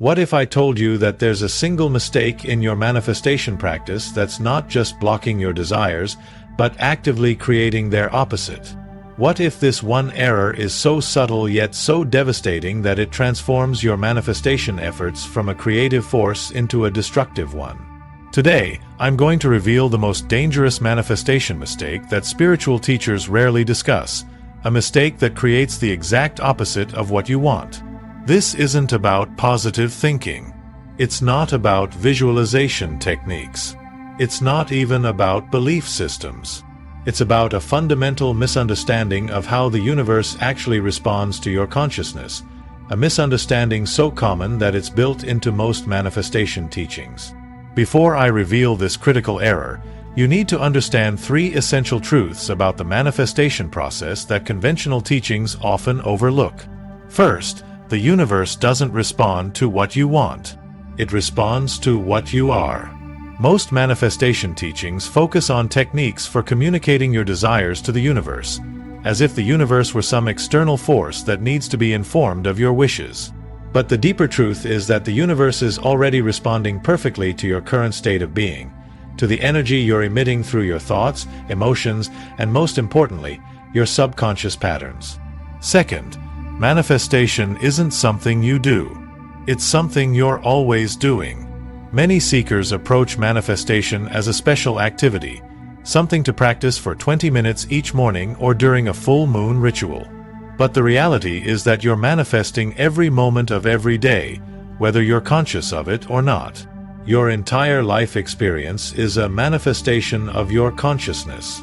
What if I told you that there's a single mistake in your manifestation practice that's not just blocking your desires, but actively creating their opposite? What if this one error is so subtle yet so devastating that it transforms your manifestation efforts from a creative force into a destructive one? Today, I'm going to reveal the most dangerous manifestation mistake that spiritual teachers rarely discuss, a mistake that creates the exact opposite of what you want. This isn't about positive thinking. It's not about visualization techniques. It's not even about belief systems. It's about a fundamental misunderstanding of how the universe actually responds to your consciousness, a misunderstanding so common that it's built into most manifestation teachings. Before I reveal this critical error, you need to understand three essential truths about the manifestation process that conventional teachings often overlook. First, the universe doesn't respond to what you want. It responds to what you are. Most manifestation teachings focus on techniques for communicating your desires to the universe, as if the universe were some external force that needs to be informed of your wishes. But the deeper truth is that the universe is already responding perfectly to your current state of being, to the energy you're emitting through your thoughts, emotions, and most importantly, your subconscious patterns. Second, manifestation isn't something you do. It's something you're always doing. Many seekers approach manifestation as a special activity, something to practice for 20 minutes each morning or during a full moon ritual. But the reality is that you're manifesting every moment of every day, whether you're conscious of it or not. Your entire life experience is a manifestation of your consciousness.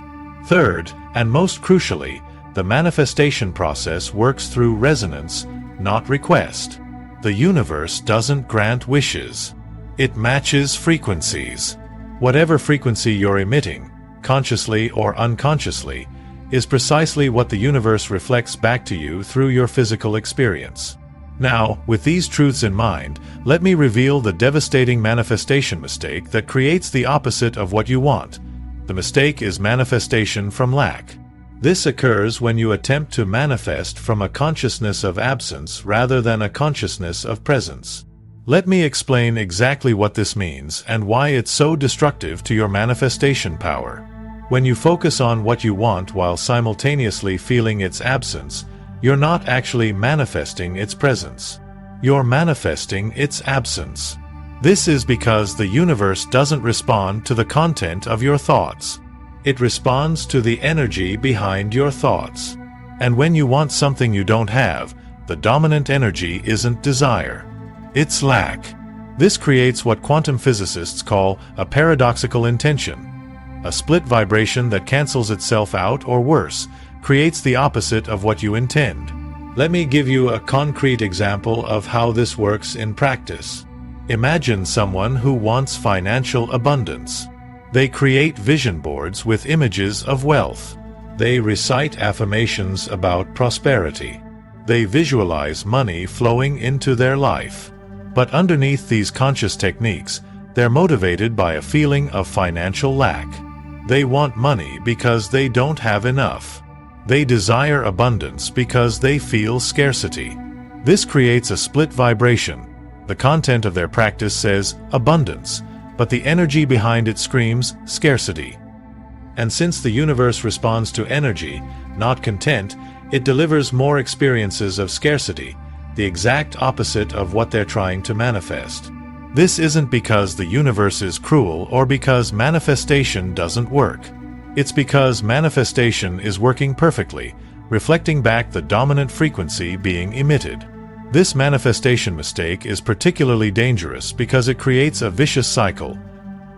Third, and most crucially, the manifestation process works through resonance, not request. The universe doesn't grant wishes. It matches frequencies. Whatever frequency you're emitting, consciously or unconsciously, is precisely what the universe reflects back to you through your physical experience. Now, with these truths in mind, let me reveal the devastating manifestation mistake that creates the opposite of what you want. The mistake is manifestation from lack. This occurs when you attempt to manifest from a consciousness of absence rather than a consciousness of presence. Let me explain exactly what this means and why it's so destructive to your manifestation power. When you focus on what you want while simultaneously feeling its absence, you're not actually manifesting its presence. You're manifesting its absence. This is because the universe doesn't respond to the content of your thoughts. It responds to the energy behind your thoughts. And when you want something you don't have, the dominant energy isn't desire. It's lack. This creates what quantum physicists call a paradoxical intention. A split vibration that cancels itself out, or worse, creates the opposite of what you intend. Let me give you a concrete example of how this works in practice. Imagine someone who wants financial abundance. They create vision boards with images of wealth. They recite affirmations about prosperity. They visualize money flowing into their life. But underneath these conscious techniques, they're motivated by a feeling of financial lack. They want money because they don't have enough. They desire abundance because they feel scarcity. This creates a split vibration. The content of their practice says abundance, but the energy behind it screams scarcity. And since the universe responds to energy, not content, it delivers more experiences of scarcity, the exact opposite of what they're trying to manifest. This isn't because the universe is cruel or because manifestation doesn't work. It's because manifestation is working perfectly, reflecting back the dominant frequency being emitted. This manifestation mistake is particularly dangerous because it creates a vicious cycle.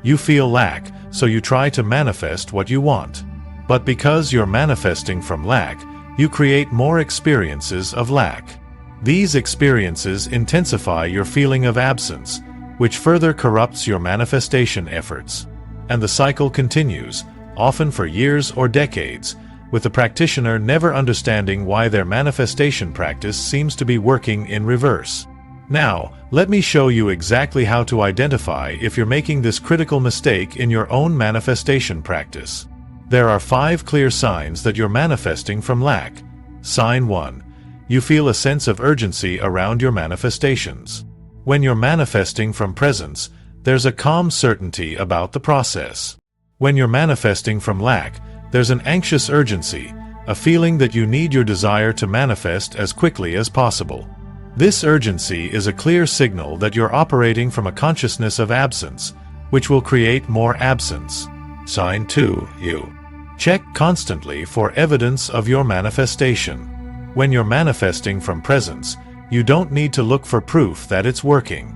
You feel lack, so you try to manifest what you want. But because you're manifesting from lack, you create more experiences of lack. These experiences intensify your feeling of absence, which further corrupts your manifestation efforts. And the cycle continues, often for years or decades, with the practitioner never understanding why their manifestation practice seems to be working in reverse. Now, let me show you exactly how to identify if you're making this critical mistake in your own manifestation practice. There are 5 clear signs that you're manifesting from lack. Sign 1. You feel a sense of urgency around your manifestations. When you're manifesting from presence, there's a calm certainty about the process. When you're manifesting from lack, there's an anxious urgency, a feeling that you need your desire to manifest as quickly as possible. This urgency is a clear signal that you're operating from a consciousness of absence, which will create more absence. Sign 2. You check constantly for evidence of your manifestation. When you're manifesting from presence, you don't need to look for proof that it's working.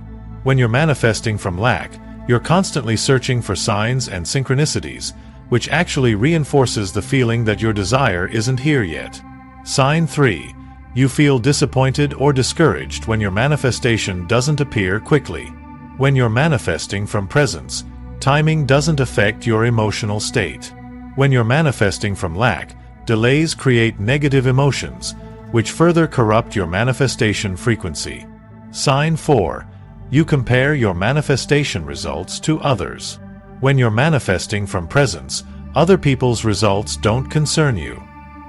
When you're manifesting from lack, you're constantly searching for signs and synchronicities, which actually reinforces the feeling that your desire isn't here yet. Sign 3. You feel disappointed or discouraged when your manifestation doesn't appear quickly. When you're manifesting from presence, timing doesn't affect your emotional state. When you're manifesting from lack, delays create negative emotions, which further corrupt your manifestation frequency. Sign 4. You compare your manifestation results to others. When you're manifesting from presence, other people's results don't concern you.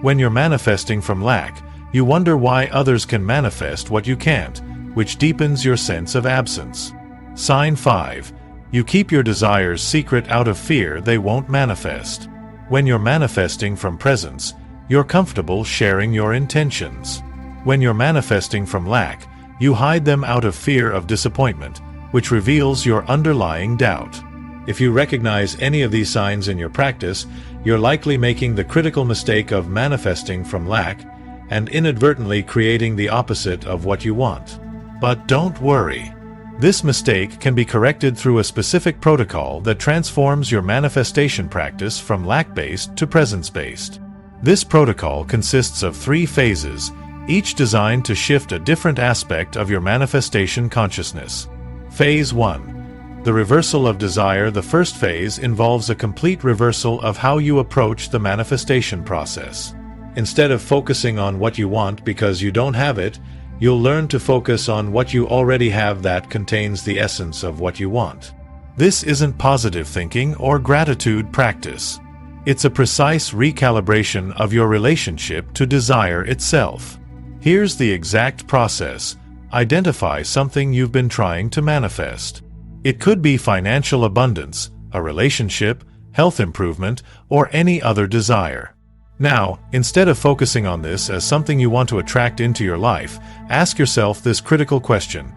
When you're manifesting from lack, you wonder why others can manifest what you can't, which deepens your sense of absence. Sign 5. You keep your desires secret out of fear they won't manifest. When you're manifesting from presence, you're comfortable sharing your intentions. When you're manifesting from lack, you hide them out of fear of disappointment, which reveals your underlying doubt. If you recognize any of these signs in your practice, you're likely making the critical mistake of manifesting from lack and inadvertently creating the opposite of what you want. But don't worry. This mistake can be corrected through a specific protocol that transforms your manifestation practice from lack-based to presence-based. This protocol consists of 3 phases, each designed to shift a different aspect of your manifestation consciousness. Phase 1. The reversal of desire. The first phase involves a complete reversal of how you approach the manifestation process. Instead of focusing on what you want because you don't have it, you'll learn to focus on what you already have that contains the essence of what you want. This isn't positive thinking or gratitude practice. It's a precise recalibration of your relationship to desire itself. Here's the exact process. Identify something you've been trying to manifest. It could be financial abundance, a relationship, health improvement, or any other desire. Now, instead of focusing on this as something you want to attract into your life, ask yourself this critical question: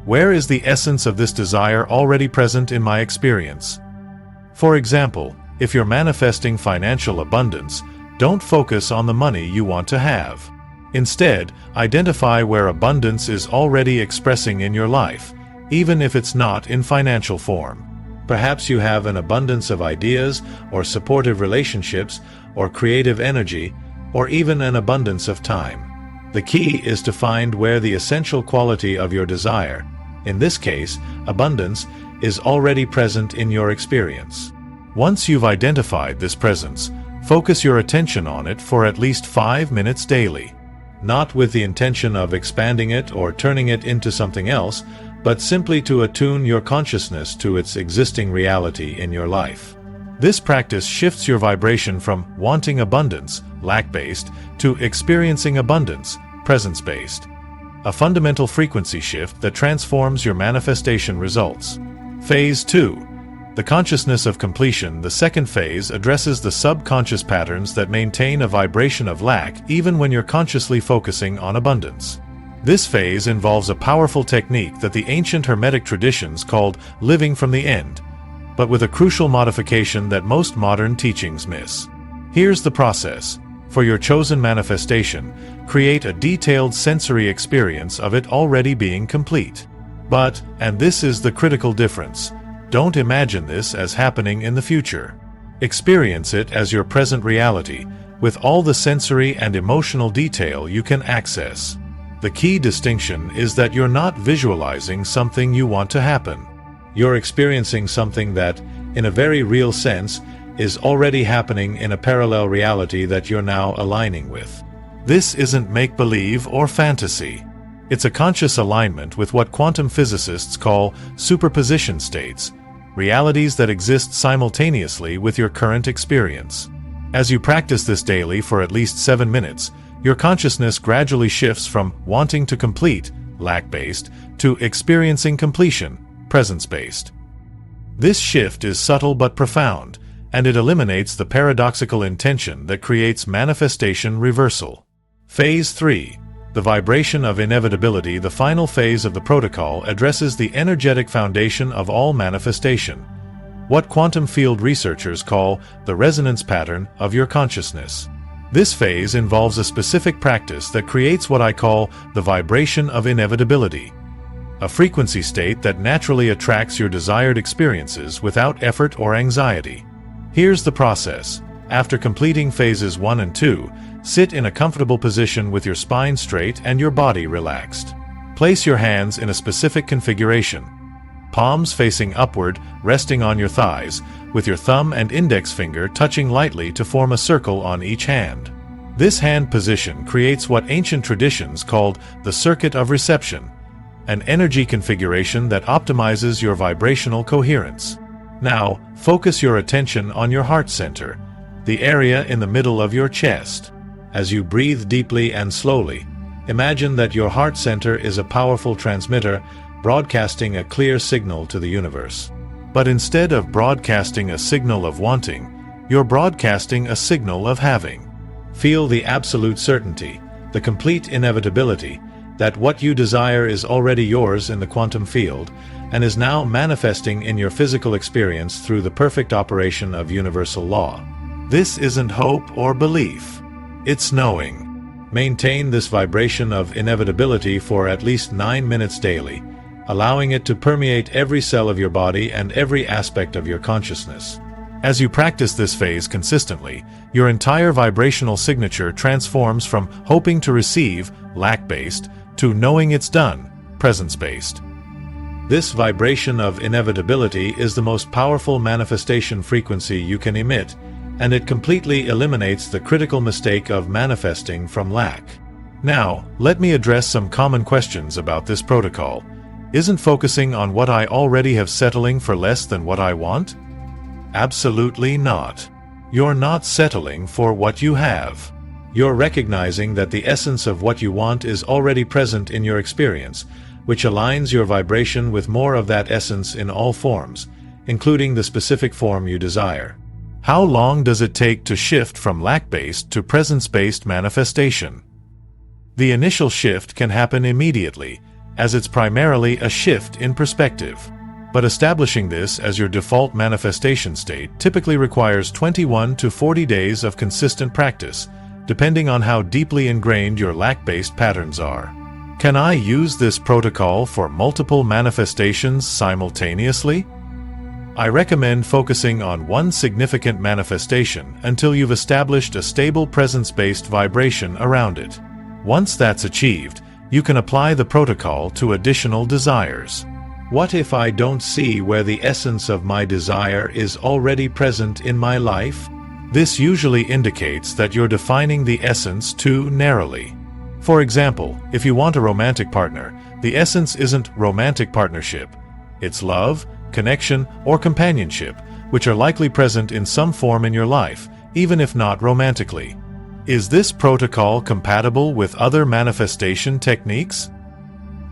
where is the essence of this desire already present in my experience? For example, if you're manifesting financial abundance, don't focus on the money you want to have. Instead, identify where abundance is already expressing in your life, even if it's not in financial form. Perhaps you have an abundance of ideas, or supportive relationships, or creative energy, or even an abundance of time. The key is to find where the essential quality of your desire, in this case, abundance, is already present in your experience. Once you've identified this presence, focus your attention on it for at least 5 minutes daily. Not with the intention of expanding it or turning it into something else, but simply to attune your consciousness to its existing reality in your life. This practice shifts your vibration from wanting abundance, lack-based, to experiencing abundance, presence-based. A fundamental frequency shift that transforms your manifestation results. Phase 2. The consciousness of completion. The second phase addresses the subconscious patterns that maintain a vibration of lack even when you're consciously focusing on abundance. This phase involves a powerful technique that the ancient Hermetic traditions called living from the end, but with a crucial modification that most modern teachings miss. Here's the process. For your chosen manifestation, create a detailed sensory experience of it already being complete. But, and this is the critical difference, don't imagine this as happening in the future. Experience it as your present reality, with all the sensory and emotional detail you can access. The key distinction is that you're not visualizing something you want to happen. You're experiencing something that, in a very real sense, is already happening in a parallel reality that you're now aligning with. This isn't make-believe or fantasy. It's a conscious alignment with what quantum physicists call superposition states, realities that exist simultaneously with your current experience. As you practice this daily for at least 7 minutes, your consciousness gradually shifts from wanting to complete lack-based, to experiencing completion, presence-based. This shift is subtle but profound, and it eliminates the paradoxical intention that creates manifestation reversal. Phase 3. The vibration of inevitability. The final phase of the protocol addresses the energetic foundation of all manifestation, what quantum field researchers call the resonance pattern of your consciousness. This phase involves a specific practice that creates what I call the vibration of inevitability, a frequency state that naturally attracts your desired experiences without effort or anxiety. Here's the process. After completing phases 1 and 2, sit in a comfortable position with your spine straight and your body relaxed. Place your hands in a specific configuration. Palms facing upward, resting on your thighs, with your thumb and index finger touching lightly to form a circle on each hand. This hand position creates what ancient traditions called the circuit of reception, an energy configuration that optimizes your vibrational coherence. Now, focus your attention on your heart center, the area in the middle of your chest. As you breathe deeply and slowly, imagine that your heart center is a powerful transmitter broadcasting a clear signal to the universe. But instead of broadcasting a signal of wanting, you're broadcasting a signal of having. Feel the absolute certainty, the complete inevitability, that what you desire is already yours in the quantum field and is now manifesting in your physical experience through the perfect operation of universal law. This isn't hope or belief. It's knowing. Maintain this vibration of inevitability for at least 9 minutes daily, allowing it to permeate every cell of your body and every aspect of your consciousness. As you practice this phase consistently, your entire vibrational signature transforms from hoping to receive, lack-based, to knowing it's done, presence-based. This vibration of inevitability is the most powerful manifestation frequency you can emit, and it completely eliminates the critical mistake of manifesting from lack. Now, let me address some common questions about this protocol. Isn't focusing on what I already have settling for less than what I want? Absolutely not. You're not settling for what you have. You're recognizing that the essence of what you want is already present in your experience, which aligns your vibration with more of that essence in all forms, including the specific form you desire. How long does it take to shift from lack-based to presence-based manifestation? The initial shift can happen immediately, as it's primarily a shift in perspective. But establishing this as your default manifestation state typically requires 21 to 40 days of consistent practice, depending on how deeply ingrained your lack-based patterns are. Can I use this protocol for multiple manifestations simultaneously? I recommend focusing on one significant manifestation until you've established a stable presence-based vibration around it. Once that's achieved, you can apply the protocol to additional desires. What if I don't see where the essence of my desire is already present in my life? This usually indicates that you're defining the essence too narrowly. For example, if you want a romantic partner, the essence isn't romantic partnership. It's love, connection, or companionship, which are likely present in some form in your life, even if not romantically. Is this protocol compatible with other manifestation techniques?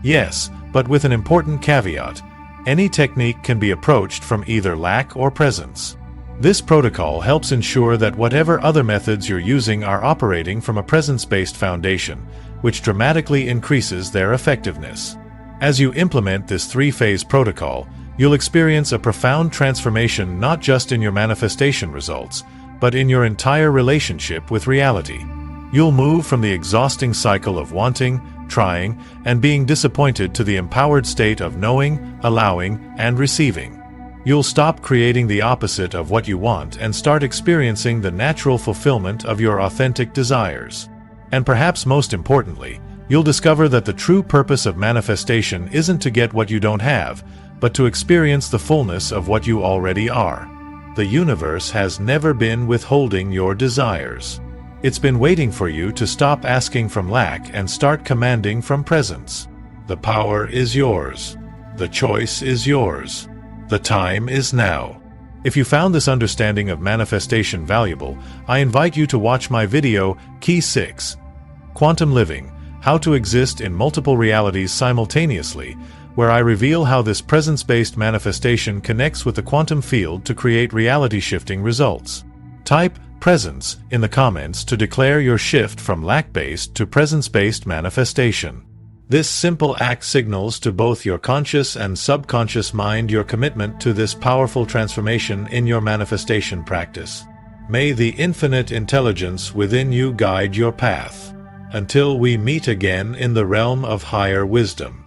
Yes, but with an important caveat. Any technique can be approached from either lack or presence. This protocol helps ensure that whatever other methods you're using are operating from a presence-based foundation, which dramatically increases their effectiveness. As you implement this 3-phase protocol, you'll experience a profound transformation not just in your manifestation results, but in your entire relationship with reality. You'll move from the exhausting cycle of wanting, trying, and being disappointed to the empowered state of knowing, allowing, and receiving. You'll stop creating the opposite of what you want and start experiencing the natural fulfillment of your authentic desires. And perhaps most importantly, you'll discover that the true purpose of manifestation isn't to get what you don't have, but to experience the fullness of what you already are. The universe has never been withholding your desires. It's been waiting for you to stop asking from lack and start commanding from presence. The power is yours. The choice is yours. The time is now. If you found this understanding of manifestation valuable, I invite you to watch my video, Key 6, Quantum Living, How to Exist in Multiple Realities Simultaneously, where I reveal how this presence-based manifestation connects with the quantum field to create reality-shifting results. Type presence in the comments to declare your shift from lack-based to presence-based manifestation. This simple act signals to both your conscious and subconscious mind your commitment to this powerful transformation in your manifestation practice. May the infinite intelligence within you guide your path. Until we meet again in the realm of higher wisdom.